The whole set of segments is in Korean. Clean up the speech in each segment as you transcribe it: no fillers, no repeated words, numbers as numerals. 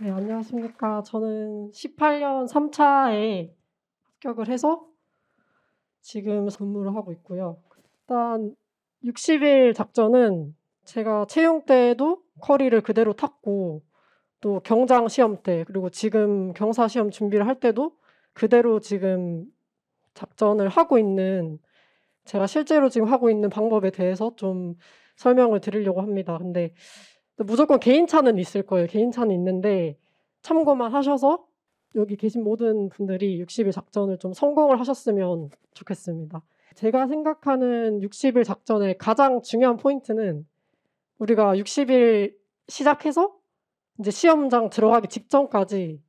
네, 안녕하십니까. 저는 18년 3차에 합격을 해서 지금 근무를 하고 있고요. 일단 60일 작전은 제가 채용 때도 쿼리를 그대로 탔고 또 경장 시험 때 그리고 지금 경사 시험 준비를 할 때도 그대로 지금 작전을 하고 있는 제가 실제로 지금 하고 있는 방법에 대해서 좀 설명을 드리려고 합니다. 근데 무조건 개인차는 있을 거예요. 개인차는 있는데 참고만 하셔서 여기 계신 모든 분들이 60일 작전을 좀 성공을 하셨으면 좋겠습니다. 제가 생각하는 60일 작전의 가장 중요한 포인트는 우리가 60일 시작해서 이제 시험장 들어가기 직전까지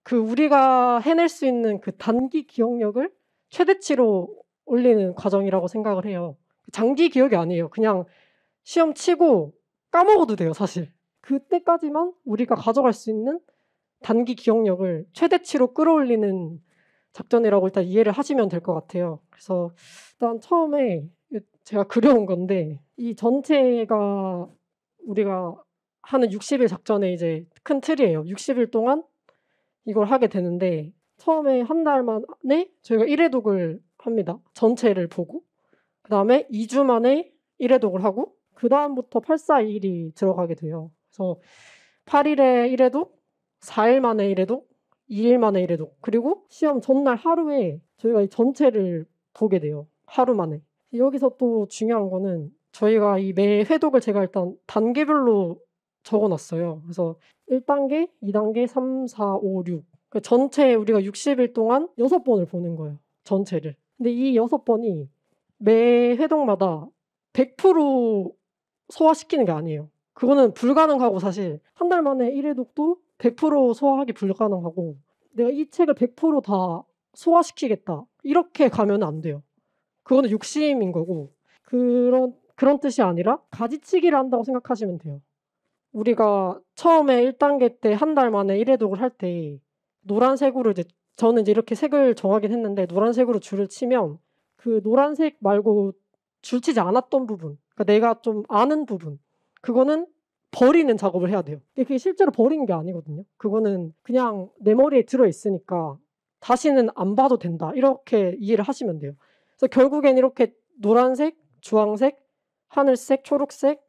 그 우리가 해낼 수 있는 그 단기 기억력을 최대치로 올리는 과정이라고 생각을 해요. 장기 기억이 아니에요. 그냥 시험 치고 까먹어도 돼요, 사실. 그때까지만 우리가 가져갈 수 있는 단기 기억력을 최대치로 끌어올리는 작전이라고 일단 이해를 하시면 될 것 같아요. 그래서 일단 처음에 제가 그려온 건데 이 전체가 우리가 하는 60일 작전의 이제 큰 틀이에요. 60일 동안 이걸 하게 되는데 처음에 한 달 만에 저희가 1회독을 합니다. 전체를 보고. 그 다음에 2주 만에 1회독을 하고 그 다음부터 842일이 들어가게 돼요. 그래서 8일에 1회독, 4일 만에 1회독, 2일 만에 1회독 그리고 시험 전날 하루에 저희가 이 전체를 보게 돼요. 하루 만에. 여기서 또 중요한 거는 저희가 이 매 회독을 제가 일단 단계별로 적어놨어요. 그래서 1단계, 2단계, 3, 4, 5, 6 전체 우리가 60일 동안 6번을 보는 거예요. 전체를. 근데 이 6번이 매 회독마다 100% 소화시키는 게 아니에요. 그거는 불가능하고 사실 한 달 만에 1회독도 100% 소화하기 불가능하고 내가 이 책을 100%다 소화시키겠다 이렇게 가면 안 돼요. 그거는 욕심인 거고 그런 뜻이 아니라 가지치기를 한다고 생각하시면 돼요. 우리가 처음에 1단계 때 한 달 만에 1회독을 할 때 노란색으로 이제 저는 이제 이렇게 색을 정하긴 했는데 노란색으로 줄을 치면 그 노란색 말고 줄 치지 않았던 부분, 그러니까 내가 좀 아는 부분, 그거는 버리는 작업을 해야 돼요. 근데 그게 실제로 버리는 게 아니거든요. 그거는 그냥 내 머리에 들어 있으니까 다시는 안 봐도 된다. 이렇게 이해를 하시면 돼요. 그래서 결국엔 이렇게 노란색, 주황색, 하늘색, 초록색,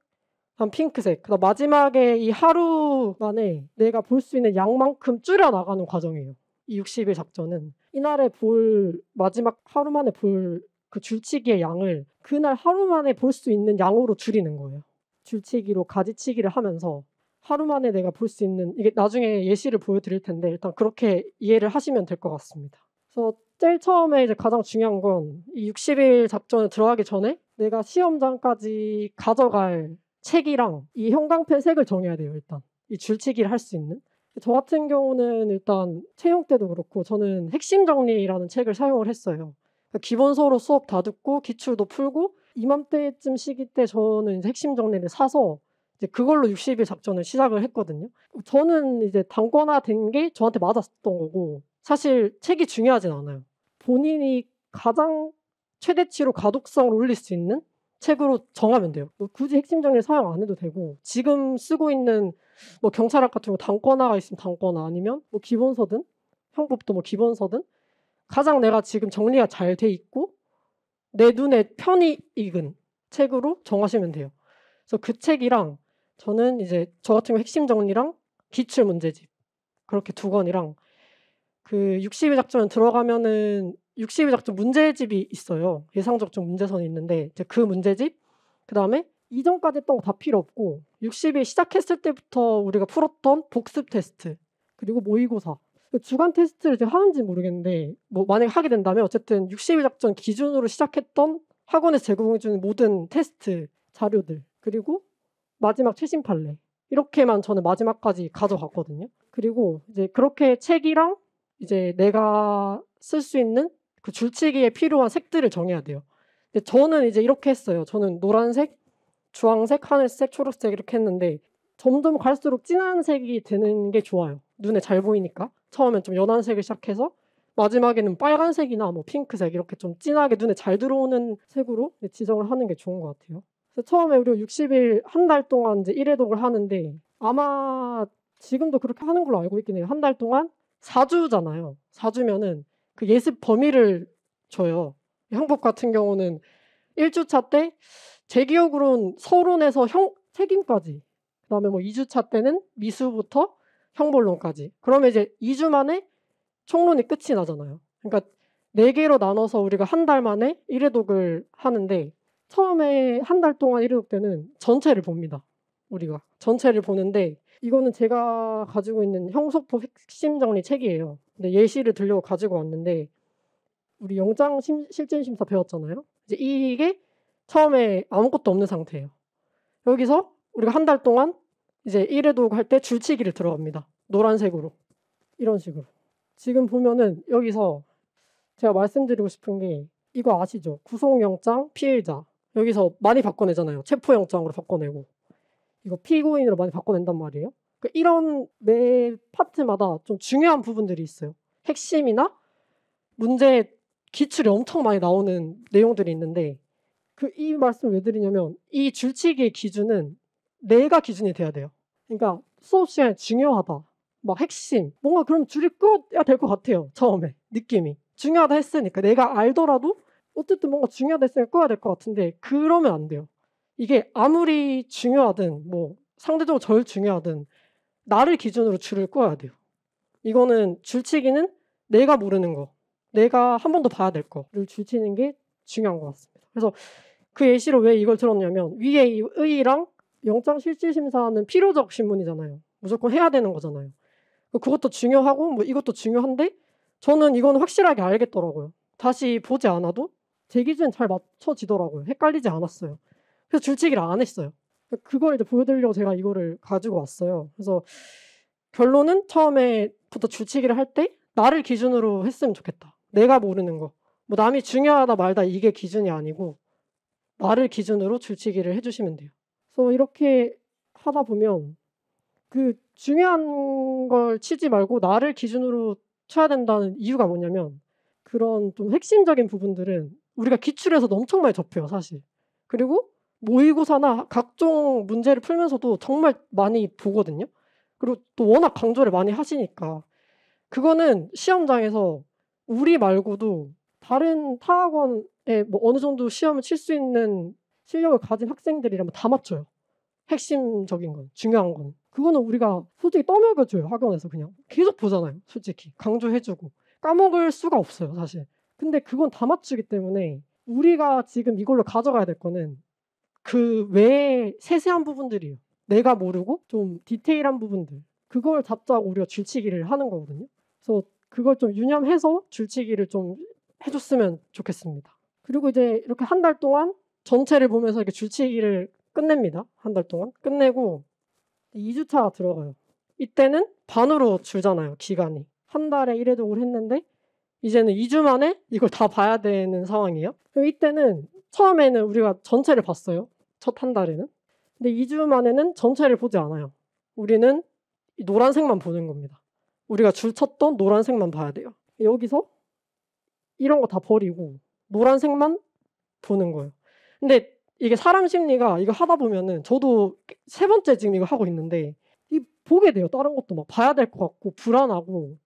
한 핑크색. 그다음 마지막에 이 하루 만에 내가 볼 수 있는 양만큼 줄여 나가는 과정이에요. 이 60일 작전은 이날에 볼 마지막 하루 만에 볼 그 줄치기의 양을 그날 하루 만에 볼 수 있는 양으로 줄이는 거예요. 줄치기로 가지치기를 하면서 하루 만에 내가 볼 수 있는 이게 나중에 예시를 보여드릴 텐데 일단 그렇게 이해를 하시면 될 것 같습니다. 그래서 제일 처음에 이제 가장 중요한 건 이 60일 작전에 들어가기 전에 내가 시험장까지 가져갈 책이랑 이 형광펜 색을 정해야 돼요, 일단. 이 줄치기를 할 수 있는. 저 같은 경우는 일단 채용 때도 그렇고 저는 핵심 정리라는 책을 사용을 했어요. 그러니까 기본서로 수업 다 듣고 기출도 풀고 이맘때쯤 시기 때 저는 이제 핵심 정리를 사서 이제 그걸로 60일 작전을 시작을 했거든요. 저는 이제 단권화된 게 저한테 맞았던 거고 사실 책이 중요하진 않아요. 본인이 가장 최대치로 가독성을 올릴 수 있는 책으로 정하면 돼요. 뭐 굳이 핵심 정리를 사용 안 해도 되고 지금 쓰고 있는 뭐 경찰학 같은 거 단권화가 있으면 단권화 아니면 뭐 기본서든 형법도 뭐 기본서든 가장 내가 지금 정리가 잘 돼 있고 내 눈에 편히 익은 책으로 정하시면 돼요. 그래서 그 책이랑 저는 이제 저 같은 경우 핵심 정리랑 기출 문제집 그렇게 두 권이랑 그 60일 작전 들어가면은 60일 작전 문제집이 있어요. 예상적 좀 문제선이 있는데 이제 그 문제집 그다음에 이전까지 했던 거 다 필요 없고 60일 시작했을 때부터 우리가 풀었던 복습 테스트 그리고 모의고사 주간 테스트를 이제 하는지 모르겠는데 뭐 만약에 하게 된다면 어쨌든 60일 작전 기준으로 시작했던 학원에서 제공해주는 모든 테스트 자료들 그리고 마지막 최신 판례 이렇게만 저는 마지막까지 가져갔거든요. 그리고 이제 그렇게 책이랑 이제 내가 쓸 수 있는 그 줄치기에 필요한 색들을 정해야 돼요. 근데 저는 이제 이렇게 했어요. 저는 노란색, 주황색, 하늘색, 초록색 이렇게 했는데 점점 갈수록 진한 색이 되는 게 좋아요. 눈에 잘 보이니까. 처음엔 좀 연한 색을 시작해서 마지막에는 빨간색이나 뭐 핑크색 이렇게 좀 진하게 눈에 잘 들어오는 색으로 지정을 하는 게 좋은 것 같아요. 그래서 처음에 우리가 60일 한 달 동안 이제 1회독을 하는데 아마 지금도 그렇게 하는 걸로 알고 있긴 해요. 한 달 동안 4주잖아요. 4주면은 그 예습 범위를 줘요. 형법 같은 경우는 1주차 때 제 기억으로는 서론에서 책임까지, 그다음에 뭐 2주차 때는 미수부터 형본론까지. 그러면 이제 2주 만에 총론이 끝이 나잖아요. 그러니까 4개로 나눠서 우리가 한 달 만에 1회독을 하는데, 처음에 한 달 동안 1회독 때는 전체를 봅니다. 우리가 전체를 보는데, 이거는 제가 가지고 있는 형소법 핵심 정리 책이에요. 근데 예시를 들려고 가지고 왔는데, 우리 영장 실질 심사 배웠잖아요. 이제 이게 처음에 아무것도 없는 상태예요. 여기서 우리가 한 달 동안 이제 1회독 할 때 줄치기를 들어갑니다. 노란색으로. 이런 식으로. 지금 보면은 여기서 제가 말씀드리고 싶은 게, 이거 아시죠? 구속영장 피해자. 여기서 많이 바꿔내잖아요. 체포영장으로 바꿔내고. 이거 피고인으로 많이 바꿔낸단 말이에요. 이런 매 파트마다 좀 중요한 부분들이 있어요. 핵심이나 문제 기출이 엄청 많이 나오는 내용들이 있는데, 이 말씀을 왜 드리냐면, 이 줄치기의 기준은 내가 기준이 돼야 돼요. 그러니까 수업 시간에 중요하다, 막 핵심, 뭔가 그럼 줄이 끄야 될 것 같아요. 처음에 느낌이 중요하다 했으니까, 내가 알더라도 어쨌든 뭔가 중요하다 했으니까 끄야 될 것 같은데, 그러면 안 돼요. 이게 아무리 중요하든 뭐 상대적으로 덜 중요하든 나를 기준으로 줄을 끄야 돼요. 이거는 줄치기는 내가 모르는 거, 내가 한 번 더 봐야 될 거를 줄치는 게 중요한 것 같습니다. 그래서 그 예시로 왜 이걸 들었냐면, 위에 이 의의랑 영장실질심사는 필요적 신문이잖아요. 무조건 해야 되는 거잖아요. 그것도 중요하고 뭐 이것도 중요한데, 저는 이건 확실하게 알겠더라고요. 다시 보지 않아도 제 기준에 잘 맞춰지더라고요. 헷갈리지 않았어요. 그래서 줄치기를 안 했어요. 그걸 이제 보여드리려고 제가 이거를 가지고 왔어요. 그래서 결론은 처음에부터 줄치기를 할 때 나를 기준으로 했으면 좋겠다. 내가 모르는 거. 뭐 남이 중요하다 말다 이게 기준이 아니고 나를 기준으로 줄치기를 해주시면 돼요. 그래서 이렇게 하다 보면 그 중요한 걸 치지 말고 나를 기준으로 쳐야 된다는 이유가 뭐냐면, 그런 좀 핵심적인 부분들은 우리가 기출에서도 엄청 많이 접해요, 사실. 그리고 모의고사나 각종 문제를 풀면서도 정말 많이 보거든요. 그리고 또 워낙 강조를 많이 하시니까 그거는 시험장에서 우리 말고도 다른 타학원에 뭐 어느 정도 시험을 칠 수 있는 실력을 가진 학생들이라면 다 맞춰요. 핵심적인 건, 중요한 건. 그거는 우리가 솔직히 떠먹여줘요. 학원에서 그냥 계속 보잖아요. 솔직히 강조해주고 까먹을 수가 없어요, 사실. 근데 그건 다 맞추기 때문에 우리가 지금 이걸로 가져가야 될 거는 그 외에 세세한 부분들이에요. 내가 모르고 좀 디테일한 부분들, 그걸 잡자고 우리가 줄치기를 하는 거거든요. 그래서 그걸 좀 유념해서 줄치기를 좀 해줬으면 좋겠습니다. 그리고 이제 이렇게 한 달 동안 전체를 보면서 이렇게 줄치기를 끝냅니다. 한 달 동안 끝내고 2주차 들어가요. 이때는 반으로 줄잖아요, 기간이. 한 달에 1회독을 했는데 이제는 2주 만에 이걸 다 봐야 되는 상황이에요. 그럼 이때는 처음에는 우리가 전체를 봤어요. 첫 한 달에는. 근데 2주 만에는 전체를 보지 않아요. 우리는 이 노란색만 보는 겁니다. 우리가 줄 쳤던 노란색만 봐야 돼요. 여기서 이런 거 다 버리고 노란색만 보는 거예요. 근데 이게 사람 심리가, 이거 하다 보면은, 저도 3번째 지금 이거 하고 있는데 보게 돼요. 다른 것도 막 봐야 될 것 같고 불안하고,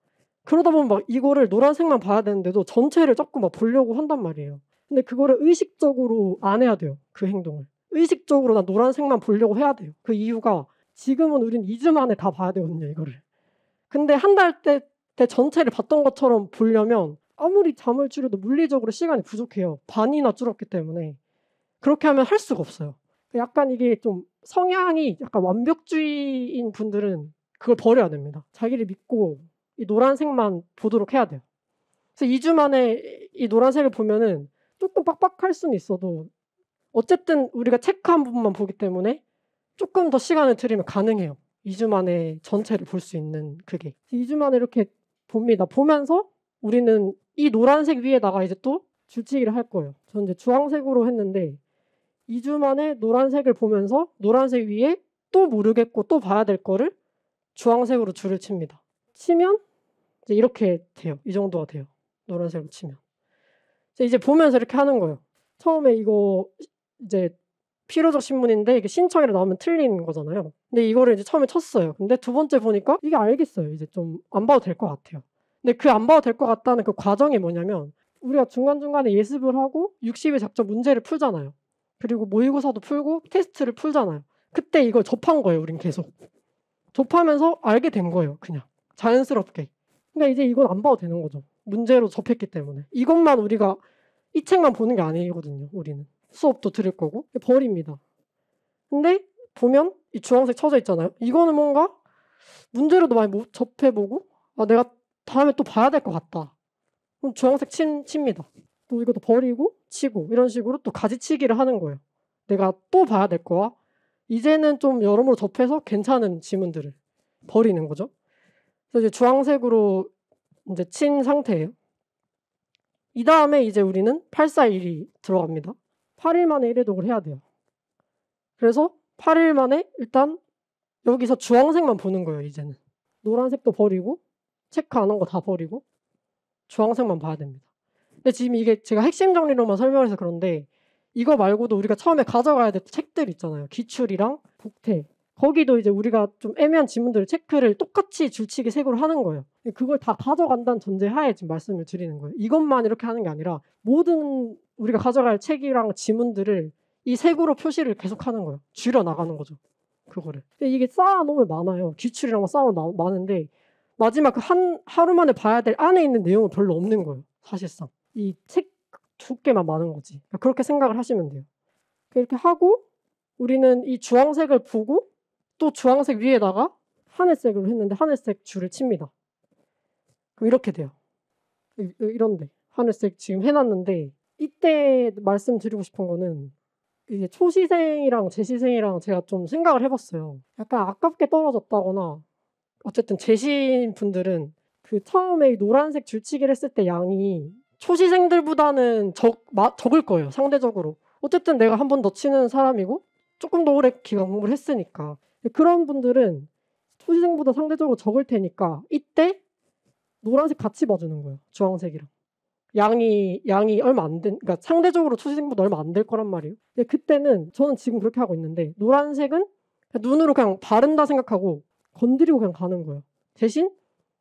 그러다 보면 막 이거를 노란색만 봐야 되는데도 전체를 조금 막 보려고 한단 말이에요. 근데 그거를 의식적으로 안 해야 돼요. 그 행동을 의식적으로 난 노란색만 보려고 해야 돼요. 그 이유가, 지금은 우린 2주 만에 다 봐야 되거든요, 이거를. 근데 한 달 때 전체를 봤던 것처럼 보려면 아무리 잠을 줄여도 물리적으로 시간이 부족해요. 반이나 줄었기 때문에. 그렇게 하면 할 수가 없어요. 약간 이게 좀 성향이 약간 완벽주의인 분들은 그걸 버려야 됩니다. 자기를 믿고 이 노란색만 보도록 해야 돼요. 그래서 2주 만에 이 노란색을 보면은 조금 빡빡할 수는 있어도 어쨌든 우리가 체크한 부분만 보기 때문에 조금 더 시간을 들이면 가능해요. 2주 만에 전체를 볼 수 있는 그게. 2주 만에 이렇게 봅니다. 보면서 우리는 이 노란색 위에다가 이제 또 줄치기를 할 거예요. 저는 이제 주황색으로 했는데 2주 만에 노란색을 보면서 노란색 위에 또 모르겠고 또 봐야 될 거를 주황색으로 줄을 칩니다. 치면 이제 이렇게 돼요. 이 정도가 돼요. 노란색으로 치면. 이제 보면서 이렇게 하는 거예요. 처음에 이거 이제 필요적 신문인데 이게 신청이라 나오면 틀린 거잖아요. 근데 이거를 이제 처음에 쳤어요. 근데 두 번째 보니까 이게 알겠어요. 이제 좀 안 봐도 될 것 같아요. 근데 그 안 봐도 될 것 같다는 그 과정이 뭐냐면 우리가 중간중간에 예습을 하고 60일 작전 문제를 풀잖아요. 그리고 모의고사도 풀고 테스트를 풀잖아요. 그때 이걸 접한 거예요. 우린 계속. 접하면서 알게 된 거예요. 그냥 자연스럽게. 그러니까 이제 이건 안 봐도 되는 거죠. 문제로 접했기 때문에. 이것만 우리가 이 책만 보는 게 아니거든요. 우리는. 수업도 들을 거고. 버립니다. 근데 보면 이 주황색 쳐져 있잖아요. 이거는 뭔가 문제로도 많이 접해보고 내가 다음에 또 봐야 될 것 같다. 그럼 주황색 칩니다. 또 이것도 버리고 치고 이런 식으로 또 가지치기를 하는 거예요. 내가 또 봐야 될 거야. 이제는 좀 여러모로 접해서 괜찮은 지문들을 버리는 거죠. 그래서 이제 주황색으로 이제 친 상태예요. 이 다음에 이제 우리는 841이 들어갑니다. 8일 만에 1회독을 해야 돼요. 그래서 8일 만에 일단 여기서 주황색만 보는 거예요. 이제는. 노란색도 버리고 체크 안 한 거 다 버리고 주황색만 봐야 됩니다. 근데 지금 이게 제가 핵심 정리로만 설명해서 그런데 이거 말고도 우리가 처음에 가져가야 될 책들 있잖아요. 기출이랑 복태. 거기도 이제 우리가 좀 애매한 지문들을 체크를 똑같이 줄치기 색으로 하는 거예요. 그걸 다 가져간다는 전제하에 지금 말씀을 드리는 거예요. 이것만 이렇게 하는 게 아니라 모든 우리가 가져갈 책이랑 지문들을 이 색으로 표시를 계속 하는 거예요. 줄여나가는 거죠. 그거를. 근데 이게 쌓아놓으면 많아요. 기출이랑 쌓아놓으면 많은데 마지막 그 하루 만에 봐야 될 안에 있는 내용은 별로 없는 거예요. 사실상. 이 책 두께만 많은 거지. 그렇게 생각을 하시면 돼요. 이렇게 하고 우리는 이 주황색을 보고 또 주황색 위에다가 하늘색으로 했는데 하늘색 줄을 칩니다. 그럼 이렇게 돼요. 이런데 하늘색 지금 해놨는데 이때 말씀드리고 싶은 거는 이게 초시생이랑 재시생이랑 제가 좀 생각을 해봤어요. 약간 아깝게 떨어졌다거나 어쨌든 재시인 분들은 그 처음에 노란색 줄치기를 했을 때 양이 초시생들보다는 적을 거예요. 상대적으로. 어쨌든 내가 한 번 더 치는 사람이고 조금 더 오래 기간 공부를 했으니까. 그런 분들은 초시생보다 상대적으로 적을 테니까 이때 노란색 같이 봐주는 거예요. 주황색이랑. 양이 얼마 안 된, 그러니까 상대적으로 초시생보다 얼마 안 될 거란 말이에요. 근데 그때는 저는 지금 그렇게 하고 있는데 노란색은 눈으로 그냥 바른다 생각하고 건드리고 그냥 가는 거예요. 대신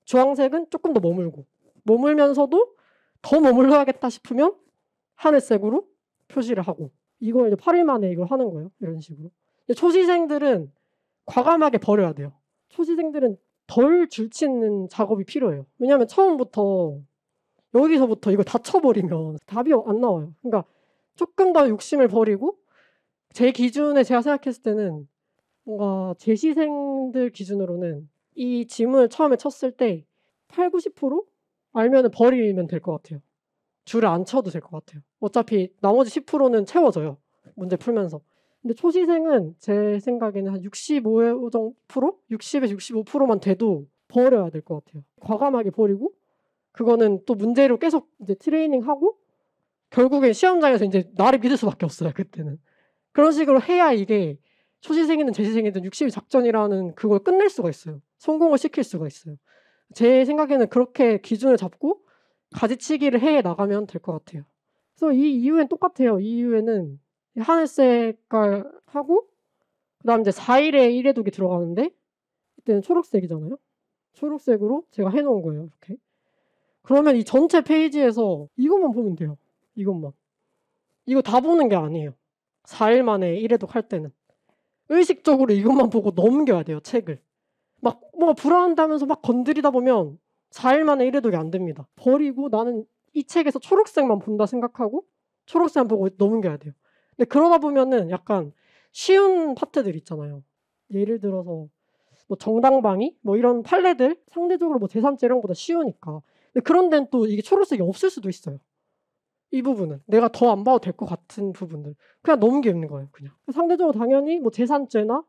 주황색은 조금 더 머물면서도 더 머물러야겠다 싶으면 하늘색으로 표시를 하고 이걸 이제 8일 만에 이걸 하는 거예요. 이런 식으로. 초시생들은 과감하게 버려야 돼요. 초시생들은 덜 줄치는 작업이 필요해요. 왜냐하면 처음부터 여기서부터 이걸 다 쳐버리면 답이 안 나와요. 그러니까 조금 더 욕심을 버리고 제 기준에 제가 생각했을 때는 뭔가 재시생들 기준으로는 이 지문을 처음에 쳤을 때 8, 90% 알면 버리면 될 것 같아요. 줄을 안 쳐도 될 것 같아요. 어차피 나머지 10%는 채워져요. 문제 풀면서. 근데 초시생은 제 생각에는 한 65% 60에서 65%만 돼도 버려야 될 것 같아요. 과감하게 버리고 그거는 또 문제로 계속 이제 트레이닝하고 결국엔 시험장에서 이제 나를 믿을 수밖에 없어요. 그때는. 그런 식으로 해야 이게 초시생이든 재시생이든 60일 작전이라는 그걸 끝낼 수가 있어요. 성공을 시킬 수가 있어요. 제 생각에는 그렇게 기준을 잡고 가지치기를 해 나가면 될 것 같아요. 그래서 이 이후엔 똑같아요. 이 이후에는 하늘색깔 하고 그 다음 이제 4일에 1회독이 들어가는데 이때는 초록색이잖아요. 초록색으로 제가 해놓은 거예요. 이렇게. 그러면 이 전체 페이지에서 이것만 보면 돼요. 이것만. 이거 다 보는 게 아니에요. 4일 만에 1회독 할 때는. 의식적으로 이것만 보고 넘겨야 돼요. 책을. 막 뭔가 불안하다면서 막 건드리다 보면 4일 만에 1회독이 안 됩니다. 버리고 나는 이 책에서 초록색만 본다 생각하고 초록색만 보고 넘겨야 돼요. 근데 그러다 보면은 약간 쉬운 파트들 있잖아요. 예를 들어서 뭐 정당방위 뭐 이런 판례들 상대적으로 뭐 제3자 이런 거보다 쉬우니까. 근데 그런 데는 또 이게 초록색이 없을 수도 있어요. 이 부분은 내가 더 안 봐도 될 것 같은 부분들 그냥 넘기는 거예요. 그냥 상대적으로 당연히 뭐 제3죄나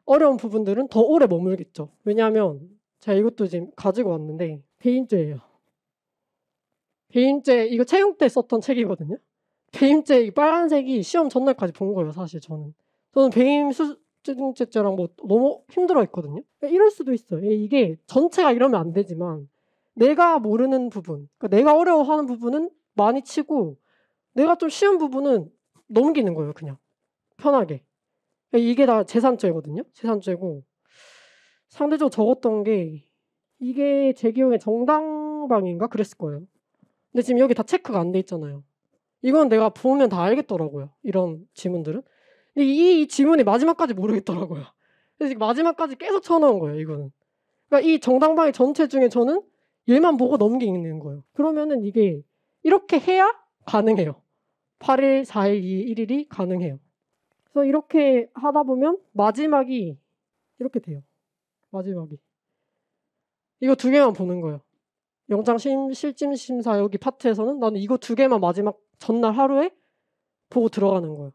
어려운 부분들은 더 오래 머물겠죠. 왜냐하면 제가 이것도 지금 가지고 왔는데 배임죄예요. 배임죄 이거 채용 때 썼던 책이거든요. 배임죄 이 빨간색이 시험 전날까지 본 거예요. 사실 저는 배임 수증죄죄랑 뭐 너무 힘들어했거든요. 이럴 수도 있어요. 이게 전체가 이러면 안 되지만 내가 모르는 부분, 그러니까 내가 어려워하는 부분은 많이 치고 내가 좀 쉬운 부분은 넘기는 거예요. 그냥 편하게. 이게 다 제산죄거든요. 제산죄고 상대적으로 적었던 게 이게 제 기억에 정당방인가 그랬을 거예요. 근데 지금 여기 다 체크가 안 돼 있잖아요. 이건 내가 보면 다 알겠더라고요. 이런 지문들은. 근데 이 지문이 마지막까지 모르겠더라고요. 그래서 지금 마지막까지 계속 쳐넣은 거예요. 이거는. 그러니까 이 정당방위 전체 중에 저는 얘만 보고 넘기는 거예요. 그러면은 이게 이렇게 해야 가능해요. 8일, 4일, 2일, 1일이 가능해요. 그래서 이렇게 하다 보면 마지막이 이렇게 돼요. 마지막이. 이거 두 개만 보는 거예요. 영장 실질 심사 여기 파트에서는 나는 이거 두 개만 마지막 전날 하루에 보고 들어가는 거예요.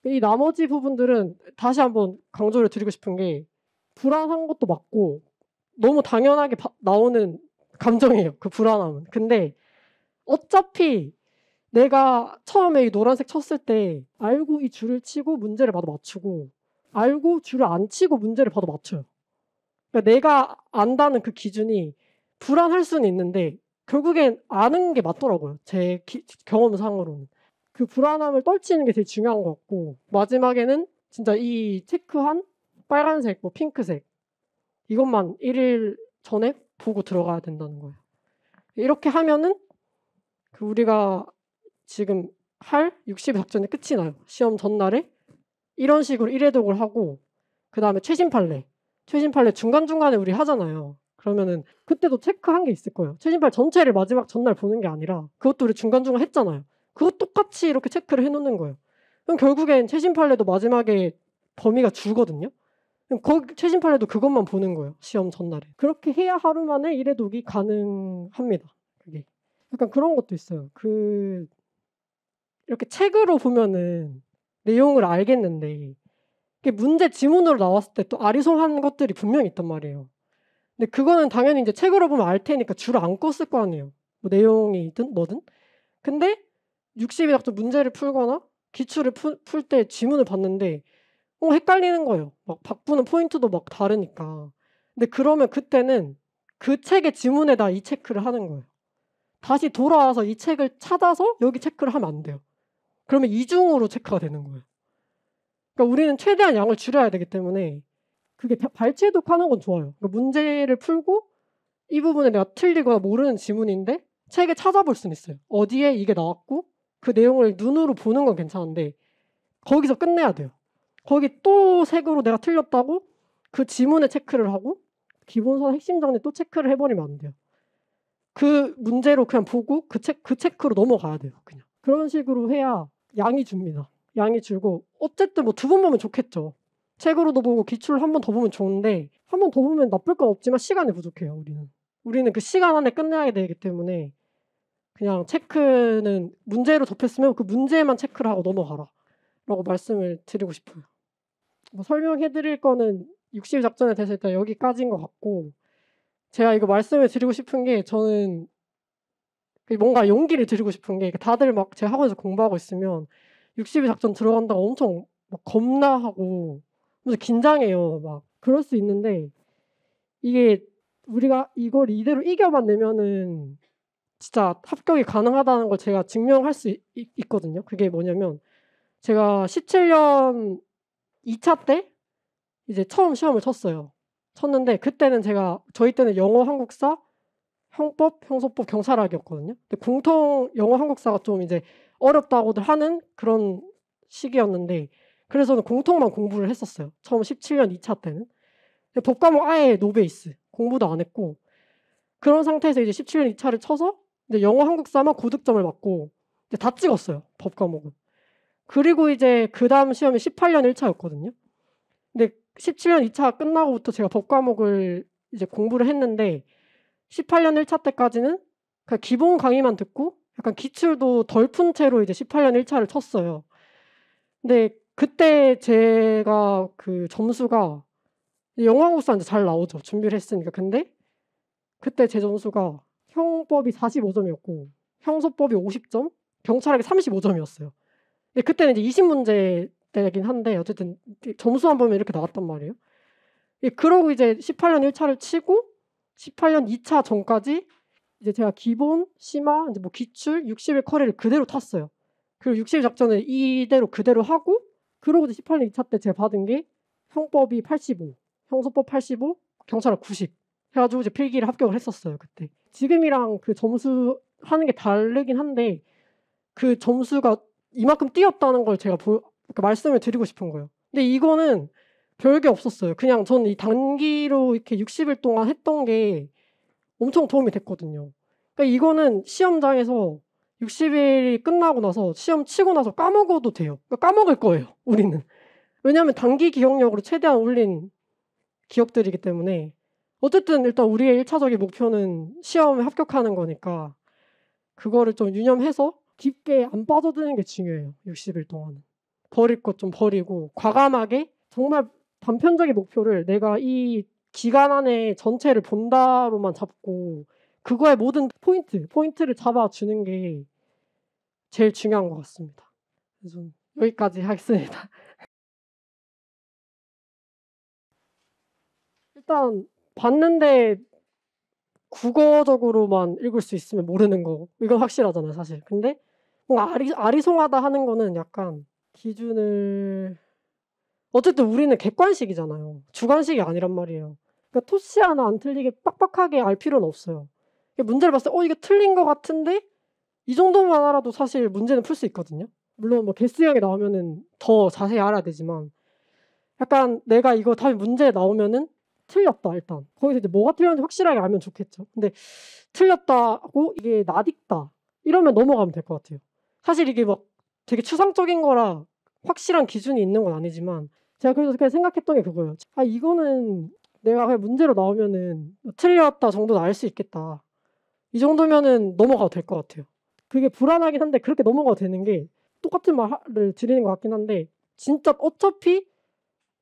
이 나머지 부분들은 다시 한번 강조를 드리고 싶은 게 불안한 것도 맞고 너무 당연하게 나오는 감정이에요. 그 불안함은. 근데 어차피 내가 처음에 이 노란색 쳤을 때 알고 이 줄을 치고 문제를 봐도 맞추고 알고 줄을 안 치고 문제를 봐도 맞춰요. 그러니까 내가 안다는 그 기준이 불안할 수는 있는데 결국엔 아는 게 맞더라고요. 제 경험상으로는. 그 불안함을 떨치는 게 되게 중요한 것 같고 마지막에는 진짜 이 체크한 빨간색, 뭐 핑크색 이것만 1일 전에 보고 들어가야 된다는 거예요. 이렇게 하면은 그 우리가 지금 할 60일 작전이 끝이 나요. 시험 전날에 이런 식으로 1회독을 하고 그 다음에 최신 판례 중간중간에 우리 하잖아요. 그러면은 그때도 체크한 게 있을 거예요. 최신 판례 전체를 마지막 전날 보는 게 아니라 그것도 우리 중간중간 했잖아요. 그거 똑같이 이렇게 체크를 해놓는 거예요. 그럼 결국엔 최신 판례도 마지막에 범위가 줄거든요. 최신 판례도 그것만 보는 거예요. 시험 전날에. 그렇게 해야 하루 만에 1회독이 가능합니다. 그게. 약간 그런 것도 있어요. 이렇게 책으로 보면은 내용을 알겠는데 이게 문제 지문으로 나왔을 때 또 아리송한 것들이 분명히 있단 말이에요. 근데 그거는 당연히 이제 책으로 보면 알 테니까 줄을 안 껐을 거 아니에요. 뭐 내용이든 뭐든. 근데 60일 작전 문제를 풀거나 기출을 풀 때 지문을 봤는데 헷갈리는 거예요. 막 바꾸는 포인트도 막 다르니까. 근데 그러면 그때는 그 책의 지문에다 이 체크를 하는 거예요. 다시 돌아와서 이 책을 찾아서 여기 체크를 하면 안 돼요. 그러면 이중으로 체크가 되는 거예요. 그러니까 우리는 최대한 양을 줄여야 되기 때문에 그게 발췌독하는 건 좋아요. 그러니까 문제를 풀고 이 부분에 내가 틀리거나 모르는 지문인데 책에 찾아볼 수는 있어요. 어디에 이게 나왔고 그 내용을 눈으로 보는 건 괜찮은데 거기서 끝내야 돼요. 거기 또 색으로 내가 틀렸다고 그 지문에 체크를 하고 기본선 핵심 정리 또 체크를 해버리면 안 돼요. 그 문제로 그냥 보고 그 체크로 넘어가야 돼요. 그냥 그런 식으로 해야 양이 줍니다. 양이 줄고 어쨌든 뭐 2번 보면 좋겠죠. 책으로도 보고 기출을 한 번 더 보면 좋은데 한 번 더 보면 나쁠 건 없지만 시간이 부족해요. 우리는 그 시간 안에 끝내야 되기 때문에 그냥 체크는 문제로 접했으면 그 문제만 체크를 하고 넘어가라 라고 말씀을 드리고 싶어요. 뭐 설명해드릴 거는 60일 작전에 대해서 일단 여기까지인 것 같고 제가 이거 말씀을 드리고 싶은 게 저는 뭔가 용기를 드리고 싶은 게 다들 막 제 학원에서 공부하고 있으면 60일 작전 들어간다고 엄청 막 겁나하고 긴장해요. 막 그럴 수 있는데 이게 우리가 이걸 이대로 이겨만 내면은 진짜 합격이 가능하다는 걸 제가 증명할 수 있거든요. 그게 뭐냐면 제가 17년 2차 때 이제 처음 시험을 쳤는데 그때는 저희 때는 영어, 한국사, 형법, 형소법, 경찰학이었거든요. 근데 공통 영어, 한국사가 좀 이제 어렵다고들 하는 그런 시기였는데 그래서 저는 공통만 공부를 했었어요. 처음 17년 2차 때는. 법과목 아예 노베이스. 공부도 안 했고 그런 상태에서 이제 17년 2차를 쳐서 이제 영어, 한국사만 고득점을 받고 이제 다 찍었어요. 법과목은. 그리고 이제 그 다음 시험이 18년 1차였거든요. 근데 17년 2차 끝나고부터 제가 법과목을 이제 공부를 했는데 18년 1차 때까지는 그냥 기본 강의만 듣고 약간 기출도 덜 푼 채로 이제 18년 1차를 쳤어요. 근데 그때 제가 그 점수가 영어, 한국사 이제 잘 나오죠. 준비를 했으니까. 근데 그때 제 점수가 형법이 45점이었고 형소법이 50점, 경찰학이 35점이었어요. 근데 그때는 이제 20문제 때긴 한데 어쨌든 점수만 보면 이렇게 나왔단 말이에요. 그러고 이제 18년 1차를 치고 18년 2차 전까지 이제 제가 기본, 심화, 이제 뭐 기출, 60일 커리를 그대로 탔어요. 그리고 60일 작전을 이대로 그대로 하고 그러고 이제 18년 2차 때 제가 받은 게 형법이 85, 형소법 85, 경찰학 90 해가지고 이제 필기를 합격을 했었어요 그때. 지금이랑 그 점수 하는 게 다르긴 한데 그 점수가 이만큼 뛰었다는 걸 제가 그러니까 말씀을 드리고 싶은 거예요. 근데 이거는 별게 없었어요. 그냥 저는 이 단기로 이렇게 60일 동안 했던 게 엄청 도움이 됐거든요. 그러니까 이거는 시험장에서 60일이 끝나고 나서 시험 치고 나서 까먹어도 돼요. 그러니까 까먹을 거예요, 우리는. 왜냐하면 단기 기억력으로 최대한 올린 기억들이기 때문에 어쨌든 일단 우리의 1차적인 목표는 시험에 합격하는 거니까 그거를 좀 유념해서 깊게 안 빠져드는 게 중요해요. 60일 동안은. 버릴 것 좀 버리고 과감하게 정말 단편적인 목표를 내가 이 기간 안에 전체를 본다로만 잡고 그거의 모든 포인트를 잡아주는 게 제일 중요한 것 같습니다. 그래서 여기까지 하겠습니다. 일단 봤는데 국어적으로만 읽을 수 있으면 모르는 거 이건 확실하잖아요 사실. 근데 뭔가 아리송하다 하는 거는 약간 기준을 어쨌든 우리는 객관식이잖아요. 주관식이 아니란 말이에요. 그러니까 토시 하나 안 틀리게 빡빡하게 알 필요는 없어요. 문제를 봤을 때 이게 틀린 것 같은데 이 정도만 알아도 사실 문제는 풀 수 있거든요. 물론 뭐 개수형이 나오면은 더 자세히 알아야 되지만 약간 내가 이거 답이 문제에 나오면은 틀렸다 일단. 거기서 이제 뭐가 틀렸는지 확실하게 알면 좋겠죠. 근데 틀렸다고 이게 나딕다 이러면 넘어가면 될 것 같아요. 사실 이게 막 되게 추상적인 거라 확실한 기준이 있는 건 아니지만 제가 그래서 그냥 생각했던 게 그거예요. 이거는 내가 그냥 문제로 나오면은 틀렸다 정도는 알 수 있겠다. 이 정도면은 넘어가도 될 것 같아요. 그게 불안하긴 한데 그렇게 넘어가도 되는 게 똑같은 말을 드리는 것 같긴 한데 진짜 어차피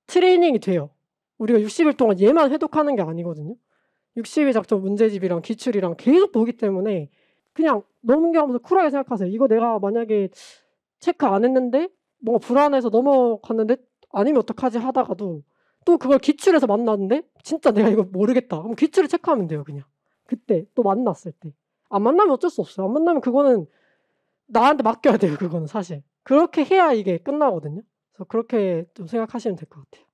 트레이닝이 돼요. 우리가 60일 동안 얘만 해독하는 게 아니거든요. 60일 작전 문제집이랑 기출이랑 계속 보기 때문에 그냥 넘겨가면서 쿨하게 생각하세요. 이거 내가 만약에 체크 안 했는데 뭔가 불안해서 넘어갔는데 아니면 어떡하지 하다가도 또 그걸 기출에서 만났는데 진짜 내가 이거 모르겠다. 그럼 기출을 체크하면 돼요. 그냥 그때 또 만났을 때. 안 만나면 어쩔 수 없어요. 안 만나면 그거는 나한테 맡겨야 돼요. 그거는 사실. 그렇게 해야 이게 끝나거든요. 그래서 그렇게 좀 생각하시면 될 것 같아요.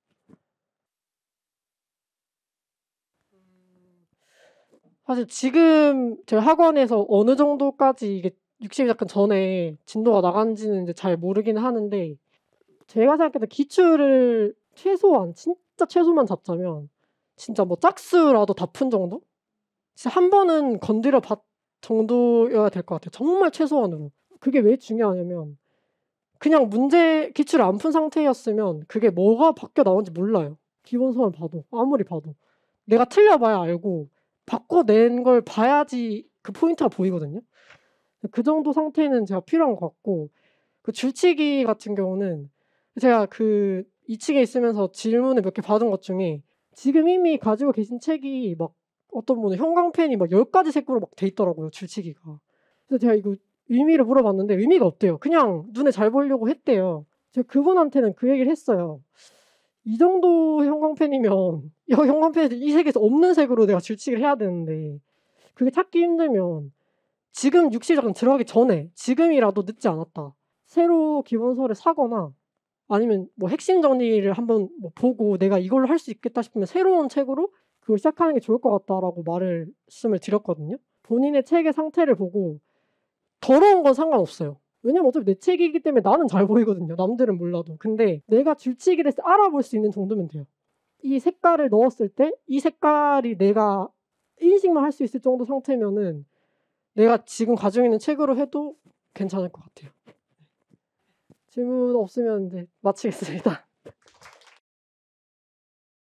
사실 지금 저희 학원에서 어느 정도까지 이게 60일 약간 전에 진도가 나간지는 이제 잘 모르긴 하는데 제가 생각해도 기출을 최소한 진짜 최소만 잡자면 진짜 뭐 짝수라도 다 푼 정도? 진짜 한 번은 건드려 봤 정도여야 될 것 같아요. 정말 최소한으로. 그게 왜 중요하냐면 그냥 문제 기출을 안 푼 상태였으면 그게 뭐가 바뀌어 나온지 몰라요. 기본서만 봐도 아무리 봐도 내가 틀려봐야 알고 바꿔낸 걸 봐야지 그 포인트가 보이거든요. 그 정도 상태는 제가 필요한 것 같고 그 줄치기 같은 경우는 제가 그 2층에 있으면서 질문을 몇 개 받은 것 중에 지금 이미 가지고 계신 책이 막 어떤 분은 형광펜이 막 10가지 색으로 막 돼 있더라고요, 줄치기가. 그래서 제가 이거 의미를 물어봤는데 의미가 없대요. 그냥 눈에 잘 보이려고 했대요. 제가 그분한테는 그 얘기를 했어요. 이 정도 형광펜이면 형광펜이 이 색에서 없는 색으로 내가 줄치기를 해야 되는데 그게 찾기 힘들면 지금 60장 들어가기 전에 지금이라도 늦지 않았다. 새로 기본서를 사거나 아니면 뭐 핵심 정리를 한번 뭐 보고 내가 이걸로 할 수 있겠다 싶으면 새로운 책으로 그걸 시작하는 게 좋을 것 같다라고 말씀을 드렸거든요. 본인의 책의 상태를 보고 더러운 건 상관없어요. 왜냐면 어차피 내 책이기 때문에 나는 잘 보이거든요. 남들은 몰라도. 근데 내가 줄치기를 알아볼 수 있는 정도면 돼요. 이 색깔을 넣었을 때 이 색깔이 내가 인식만 할 수 있을 정도 상태면은 내가 지금 가지고 있는 책으로 해도 괜찮을 것 같아요. 질문 없으면 이제 마치겠습니다.